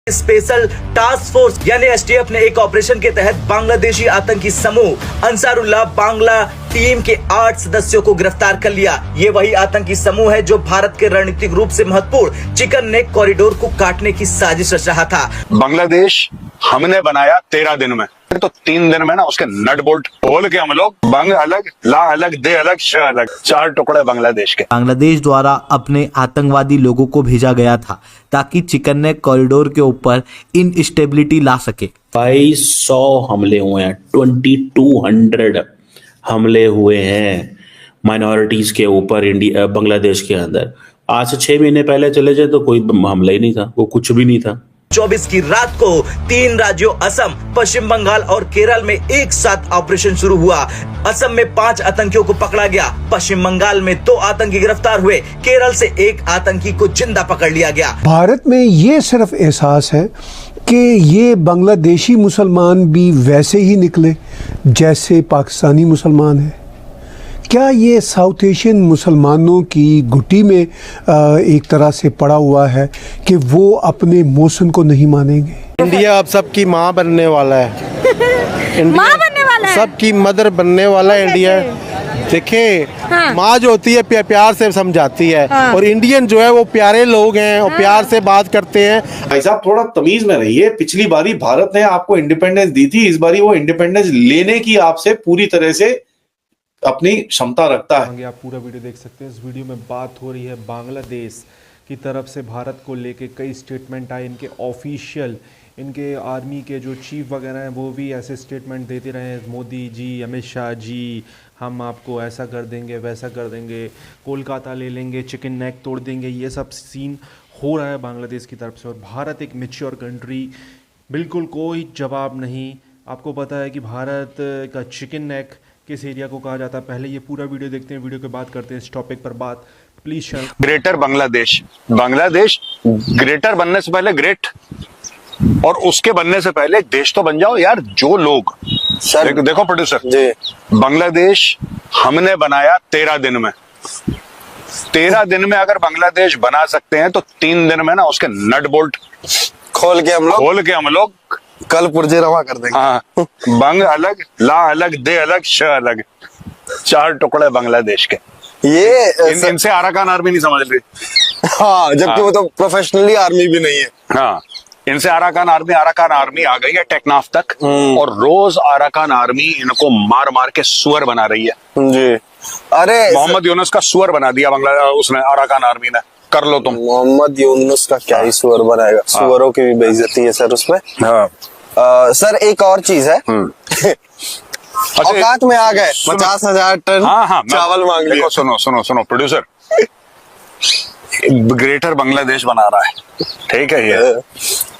Special task force यानी STF ने एक ऑपरेशन के तहत बांग्लादेशी आतंकी समूह अंसारुल्लाह बांग्ला टीम के 8 सदस्यों को गिरफ्तार कर लिया। ये वही आतंकी समूह है जो भारत के रणनीतिक रूप से महत्वपूर्ण चिकन नेक कॉरिडोर को काटने की साजिश रच रहा था। बांग्लादेश हमने बनाया 13 दिन में, तो 3 दिन में ना उसके नट बोल्ट खोल के हम लोग बंग अलग, ला अलग, दे अलग, श अलग, 4 टुकड़े बांग्लादेश के। बांग्लादेश द्वारा अपने आतंकवादी लोगों को भेजा गया था ताकि चिकन नेक कॉरिडोर के ऊपर इनस्टेबिलिटी ला सके। 2200 हमले हुए हैं, 2200 हमले हुए हैं माइनॉरिटीज के ऊपर इंडिया बांग्लादेश के अंदर। आज से 6 महीने पहले चले जाए तो कोई हमला ही नहीं था, वो कुछ भी नहीं था। 24 की रात को 3 राज्यों असम, पश्चिम बंगाल और केरल में एक साथ ऑपरेशन शुरू हुआ। असम में 5 आतंकियों को पकड़ा गया, पश्चिम बंगाल में 2 आतंकी गिरफ्तार हुए, केरल से 1 आतंकी को जिंदा पकड़ लिया गया। भारत में ये सिर्फ एहसास है कि ये बांग्लादेशी मुसलमान भी वैसे ही निकले जैसे पाकिस्तानी मुसलमान हैं। क्या ये साउथ एशियन मुसलमानों की घुट्टी में एक तरह से पड़ा हुआ है कि वो अपने मौसम को नहीं मानेंगे? इंडिया अब सबकी माँ बनने वाला है। माँ बनने वाला है, सबकी मदर बनने वाला है इंडिया। देखिए, हाँ। माँ जो होती है प्यार से समझाती है, हाँ। और इंडियन जो है वो प्यारे लोग हैं और प्यार से बात करते हैं। भाई साहब थोड़ा तमीज में रहिए। पिछली बारी भारत ने आपको इंडिपेंडेंस दी थी, इस बारी वो इंडिपेंडेंस लेने की आपसे पूरी तरह से अपनी क्षमता रखता है। आप पूरा वीडियो देख सकते हैं। इस वीडियो में बात हो रही है बांग्लादेश की तरफ से भारत को लेके कई स्टेटमेंट आए, इनके ऑफिशियल, इनके आर्मी के जो चीफ वगैरह हैं वो भी ऐसे स्टेटमेंट देते रहे हैं, मोदी जी, अमित शाह जी, हम आपको ऐसा कर देंगे, वैसा कर देंगे, कोलकाता ले लेंगे, चिकन नेक तोड़ देंगे। ये सब सीन हो रहा है बांग्लादेश की तरफ से। और भारत एक मैच्योर कंट्री, बिल्कुल कोई जवाब नहीं। आपको पता है कि भारत का चिकन नेक किस एरिया को कहा जाता है। पहले ये पूरा वीडियो देखते हैं, वीडियो के बाद करते हैं इस टॉपिक पर बात। Please greater Bangladesh, Bangladesh greater बनने से पहले ग्रेट, और उसके बनने से पहले एक देश तो बन जाओ यार। जो लोग सर देखो प्रोड्यूसर जी, बांग्लादेश हमने बनाया 13 दिन में। 13 दिन में अगर बांग्लादेश बना सकते हैं तो 3 दिन में ना उसके नट बोल्ट खोल के हम लोग कल पुर्जे रवा कर देंगे। हाँ, बंग अलग, ला अलग, दे अलग, श अलग, 4 टुकड़े बांग्लादेश के। ये इनसे अराकान आर्मी नहीं समझ रही। हाँ, जबकि वो तो प्रोफेशनली आर्मी भी नहीं है। हाँ, इनसे अराकान आर्मी आ गई है टेकनाफ तक, और रोज अराकान आर्मी इनको मार मार के सुअर बना रही है जी। अरे मोहम्मद यूनुस का सुअर बना दिया उसने, अराकान आर्मी ने। कर लो तुम। मोहम्मद यूनुस का क्या ही सुअर बनाएगा, सुअरों की भी बेइज्जती है सर उसमें। हाँ। सर एक और चीज है, औकात में आ गए, 50,000 टन चावल मांग लिया। सुनो प्रोड्यूसर, ग्रेटर बांग्लादेश बना रहा है, ठीक है।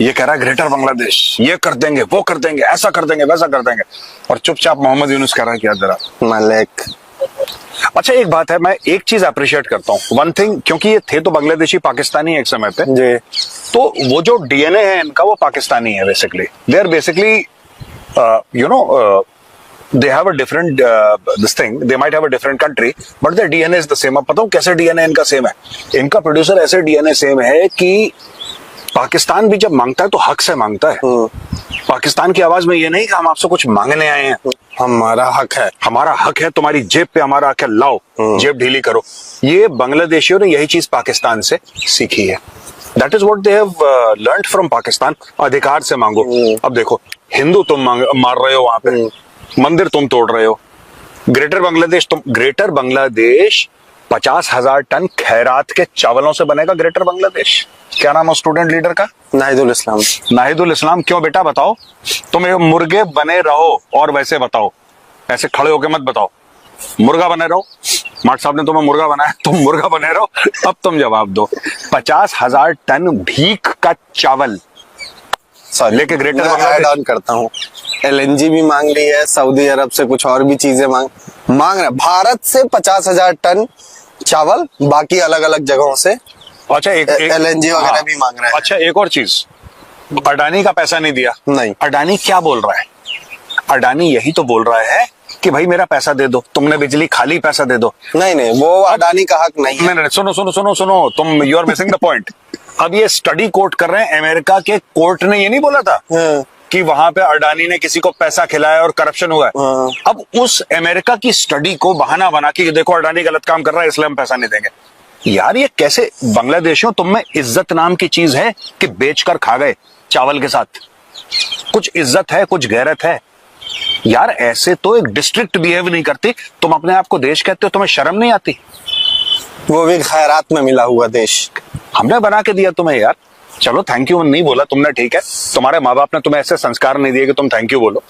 ये कह रहा है ग्रेटर बांग्लादेश, ये कर देंगे, वो कर देंगे, ऐसा कर देंगे, वैसा कर देंगे, और चुपचाप मोहम्मद यूनुस कह रहा है क्या जरा मलिक। अच्छा एक बात है, मैं एक चीज अप्रिशिएट करता हूँ, वन थिंग, क्योंकि ये थे तो बांग्लादेशी पाकिस्तानी एक समय पे जी, तो वो जो डीएनए है इनका वो पाकिस्तानी है basically. They are basically you know they have a different this thing, they might have a different country but their DNA is the same। अब पता हूँ कैसे डीएनए इनका सेम है। इनका प्रोड्यूसर ऐसे डीएनए सेम है कि पाकिस्तान भी जब मांगता है तो हक से मांगता है। पाकिस्तान की आवाज में ये नहीं कि हम आपसे कुछ मांगने आए हैं, हमारा हक है, तुम्हारी जेब पे हमारा हक है, लाओ जेब ढीली करो। ये बांग्लादेशियों ने यही चीज पाकिस्तान से सीखी है। That is what they have learned from Pakistan. अधिकार से मांगो। अब देखो, हिंदू तुम मार रहे हो वहां पे, मंदिर तुम तोड़ रहे हो। ग्रेटर बांग्लादेश 50,000 टन खैरात के चावलों से बनेगा ग्रेटर बांग्लादेश। क्या नाम है स्टूडेंट लीडर का? नाहिदुल इस्लाम। क्यों बेटा बताओ? तुम मुर्गे बने रहो और वैसे बताओ, ऐसे खड़े होके मत बताओ। मुर्गा बने रहो, माट साहब ने तुम्हें मुर्गा बनाया, तुम मुर्गा बने रहो। अब तुम जवाब दो। 50,000 टन भीख का चावल लेके ग्रेटर ऐड ऑन करता हूँ। LNG भी मांग रही है, सऊदी अरब से कुछ और भी चीजें मांग रहे। भारत से 50,000 टन चावल, बाकी अलग अलग जगहों से अच्छा एक LNG वगैरह भी मांग रहे हैं। अच्छा एक और चीज, अडानी का पैसा नहीं दिया। नहीं, अडानी क्या बोल रहा है? अडानी यही तो बोल रहा है कि भाई मेरा पैसा दे दो, तुमने बिजली खाली, पैसा दे दो। नहीं नहीं, वो अडानी का हक नहीं है। नहीं, सुनो सुनो सुनो सुनो, तुम you are missing the point. अब ये स्टडी कोट कर रहे हैं, अमेरिका के कोर्ट ने ये नहीं बोला था कि वहां पे अडानी ने किसी को पैसा खिलाया और करप्शन हुआ है। अब उस अमेरिका की स्टडी को बहाना बना के देखो अडानी गलत काम कर रहा है इसलिए हम पैसा नहीं देंगे। यार ये कैसे, बांग्लादेशियों तुम में इज्जत नाम की चीज है कि बेचकर खा गए चावल के साथ? कुछ इज्जत है, कुछ गैरत है यार। ऐसे तो एक डिस्ट्रिक्ट बिहेव नहीं करती, तुम अपने आप को देश कहते हो, तुम्हें शर्म नहीं आती? वो भी खैरात में मिला हुआ देश हमने बना के दिया तुम्हें यार। चलो थैंक यू नहीं बोला तुमने, ठीक है, तुम्हारे माँ बाप ने तुम्हें ऐसे संस्कार नहीं दिए कि तुम थैंक यू बोलो,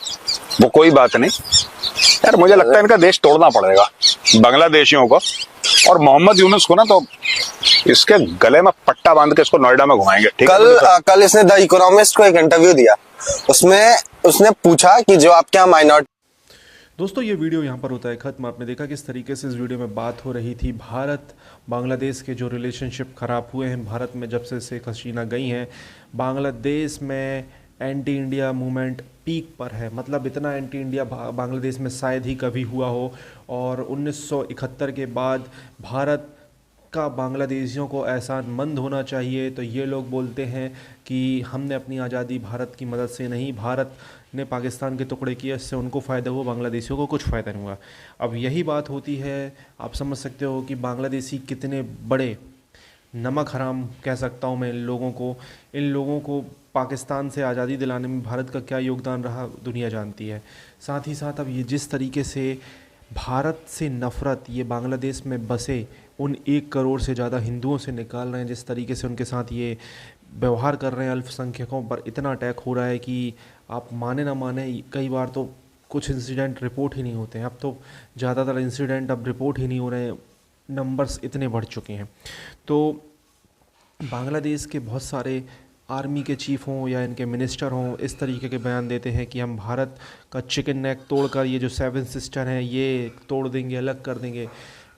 वो कोई बात नहीं यार। मुझे लगता है इनका देश तोड़ना पड़ेगा बांग्लादेशियों को, और मोहम्मद यूनुस को ना तो इसके गले में पट्टा बांध के इसको नोएडा में घुमाएंगे, ठीक है? कल इसने द इकोनॉमिस्ट को एक इंटरव्यू दिया, उसमें उसने पूछा कि जो आपके यहाँ माइनॉरिटी। दोस्तों ये वीडियो यहाँ पर होता है ख़त्म। आपने देखा किस तरीके से इस वीडियो में बात हो रही थी भारत बांग्लादेश के जो रिलेशनशिप ख़राब हुए हैं भारत में जब से शेख हसीना गई हैं। बांग्लादेश में एंटी इंडिया मूवमेंट पीक पर है, मतलब इतना एंटी इंडिया बांग्लादेश में शायद ही कभी हुआ हो। और 1971 के बाद भारत का बांग्लादेशियों को एहसानमंद होना चाहिए। तो ये लोग बोलते हैं कि हमने अपनी आज़ादी भारत की मदद से नहीं, भारत ने पाकिस्तान के टुकड़े किए, इससे उनको फ़ायदा हुआ, बांग्लादेशियों को कुछ फ़ायदा नहीं हुआ। अब यही बात होती है, आप समझ सकते हो कि बांग्लादेशी कितने बड़े नमक हराम कह सकता हूँ मैं इन लोगों को पाकिस्तान से आज़ादी दिलाने में भारत का क्या योगदान रहा दुनिया जानती है। साथ ही साथ अब ये जिस तरीके से भारत से नफ़रत ये बांग्लादेश में बसे उन 1 करोड़ से ज़्यादा हिंदुओं से निकाल रहे हैं, जिस तरीके से उनके साथ ये व्यवहार कर रहे हैं, अल्पसंख्यकों पर इतना अटैक हो रहा है कि आप माने ना माने, कई बार तो कुछ इंसिडेंट रिपोर्ट ही नहीं होते हैं। अब तो ज़्यादातर इंसिडेंट अब रिपोर्ट ही नहीं हो रहे हैं, नंबर्स इतने बढ़ चुके हैं। तो बांग्लादेश के बहुत सारे आर्मी के चीफ हों या इनके मिनिस्टर हों, इस तरीके के बयान देते हैं कि हम भारत का चिकन नेक तोड़कर ये जो 7 सिस्टर हैं ये तोड़ देंगे, अलग कर देंगे।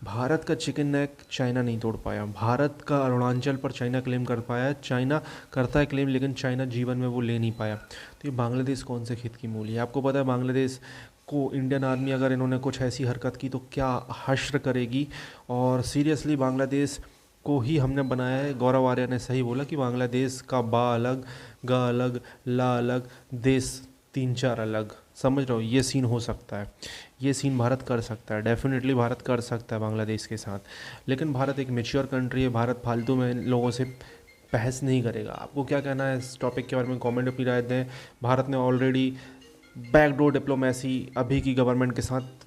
भारत का चिकन नेक चाइना नहीं तोड़ पाया, भारत का अरुणाचल पर चाइना क्लेम कर पाया, चाइना करता है क्लेम लेकिन चाइना जीवन में वो ले नहीं पाया। तो ये बांग्लादेश कौन से खेत की मूली है? आपको पता है बांग्लादेश को इंडियन आर्मी अगर इन्होंने कुछ ऐसी हरकत की तो क्या हश्र करेगी। और सीरियसली बांग्लादेश को ही हमने बनाया है। गौरव आर्य ने सही बोला कि बांग्लादेश का बा अलग, गा अलग, ला अलग, देश 3-4 अलग। समझ रहे हो, ये सीन हो सकता है, ये सीन भारत कर सकता है, डेफिनेटली भारत कर सकता है बांग्लादेश के साथ। लेकिन भारत एक मैच्योर कंट्री है, भारत फालतू में लोगों से बहस नहीं करेगा। आपको क्या कहना है इस टॉपिक के बारे में कमेंट अपनी राय दें। भारत ने ऑलरेडी बैकडोर डिप्लोमेसी अभी की गवर्नमेंट के साथ